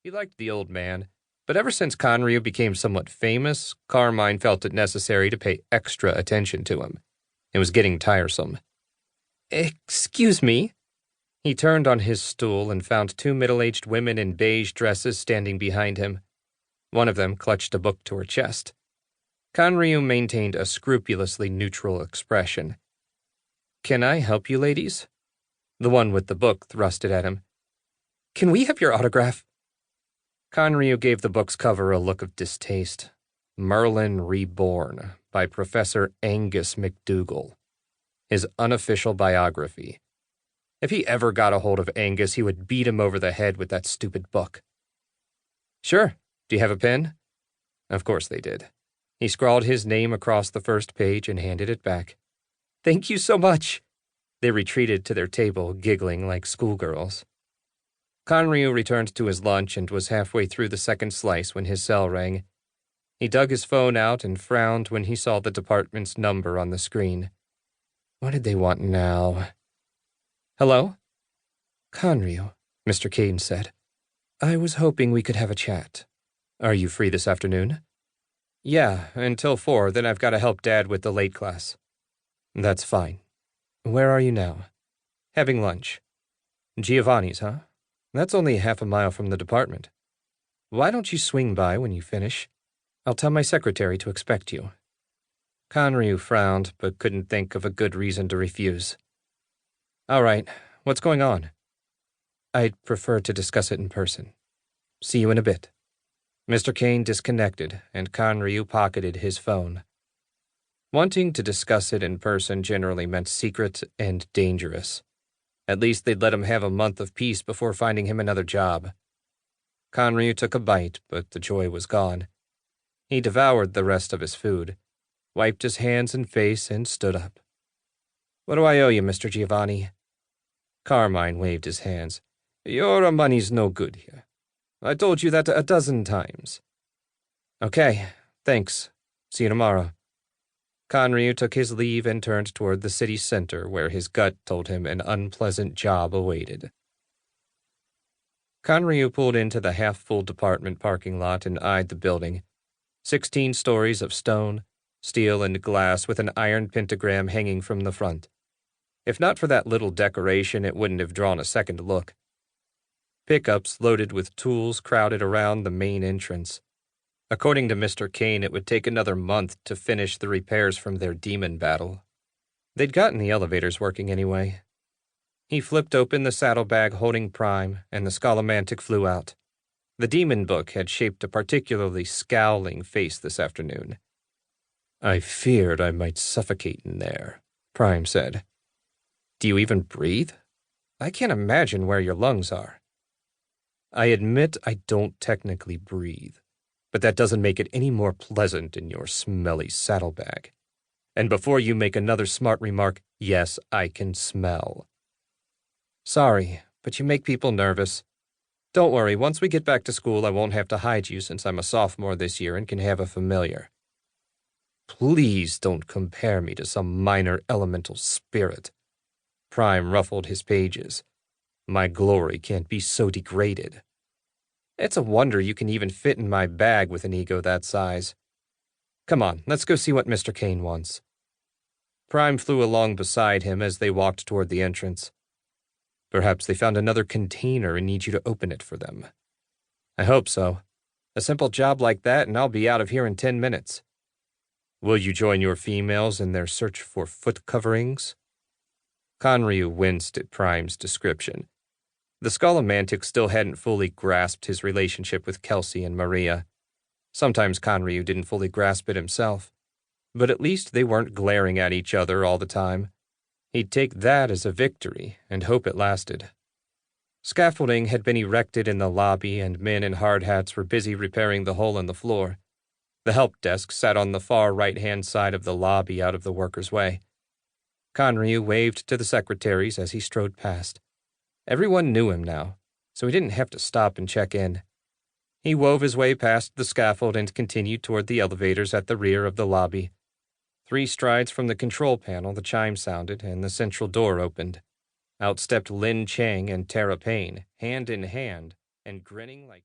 He liked the old man, but ever since Conryu became somewhat famous, Carmine felt it necessary to pay extra attention to him. It was getting tiresome. "Excuse me?" He turned on his stool and found two middle-aged women in beige dresses standing behind him. One of them clutched a book to her chest. Conryu maintained a scrupulously neutral expression. "Can I help you, ladies?" The one with the book thrust it at him. "Can we have your autograph?" Conryu gave the book's cover a look of distaste. Merlin Reborn, by Professor Angus McDougall. His unofficial biography. If he ever got a hold of Angus, he would beat him over the head with that stupid book. "Sure. Do you have a pen?" Of course they did. He scrawled his name across the first page and handed it back. "Thank you so much." They retreated to their table, giggling like schoolgirls. Conryu returned to his lunch and was halfway through the second slice when his cell rang. He dug his phone out and frowned when he saw the department's number on the screen. What did they want now? "Hello?" "Conryu," Mr. Kane said. "I was hoping we could have a chat. Are you free this afternoon?" "Yeah, until 4, then I've got to help Dad with the late class." "That's fine. Where are you now?" "Having lunch." "Giovanni's, huh? That's only half a mile from the department. Why don't you swing by when you finish? I'll tell my secretary to expect you." Conryu frowned, but couldn't think of a good reason to refuse. "All right, what's going on?" "I'd prefer to discuss it in person. See you in a bit." Mr. Kane disconnected, and Conryu pocketed his phone. Wanting to discuss it in person generally meant secret and dangerous. At least they'd let him have a month of peace before finding him another job. Conryu took a bite, but the joy was gone. He devoured the rest of his food, wiped his hands and face, and stood up. "What do I owe you, Mr. Giovanni?" Carmine waved his hands. "Your money's no good here. I told you that a dozen times." "Okay, thanks. See you tomorrow." Conryu took his leave and turned toward the city center where his gut told him an unpleasant job awaited. Conryu pulled into the half-full department parking lot and eyed the building. 16 stories of stone, steel, and glass with an iron pentagram hanging from the front. If not for that little decoration, it wouldn't have drawn a second look. Pickups loaded with tools crowded around the main entrance. According to Mr. Kane, it would take another month to finish the repairs from their demon battle. They'd gotten the elevators working anyway. He flipped open the saddlebag holding Prime, and the Scolomantic flew out. The demon book had shaped a particularly scowling face this afternoon. "I feared I might suffocate in there," Prime said. "Do you even breathe? I can't imagine where your lungs are." "I admit I don't technically breathe, but that doesn't make it any more pleasant in your smelly saddlebag. And before you make another smart remark, yes, I can smell." "Sorry, but you make people nervous. Don't worry, once we get back to school, I won't have to hide you since I'm a sophomore this year and can have a familiar." "Please don't compare me to some minor elemental spirit." Prime ruffled his pages. "My glory can't be so degraded. It's a wonder you can even fit in my bag with an ego that size. Come on, let's go see what Mr. Kane wants." Prime flew along beside him as they walked toward the entrance. "Perhaps they found another container and need you to open it for them." "I hope so. A simple job like that and I'll be out of here in 10 minutes. "Will you join your females in their search for foot coverings?" Conryu winced at Prime's description. The Scolomantic still hadn't fully grasped his relationship with Kelsey and Maria. Sometimes Conryu didn't fully grasp it himself. But at least they weren't glaring at each other all the time. He'd take that as a victory and hope it lasted. Scaffolding had been erected in the lobby and men in hard hats were busy repairing the hole in the floor. The help desk sat on the far right-hand side of the lobby out of the workers' way. Conryu waved to the secretaries as he strode past. Everyone knew him now, so he didn't have to stop and check in. He wove his way past the scaffold and continued toward the elevators at the rear of the lobby. 3 strides from the control panel, the chime sounded, and the central door opened. Out stepped Lin Chang and Tara Payne, hand in hand, and grinning like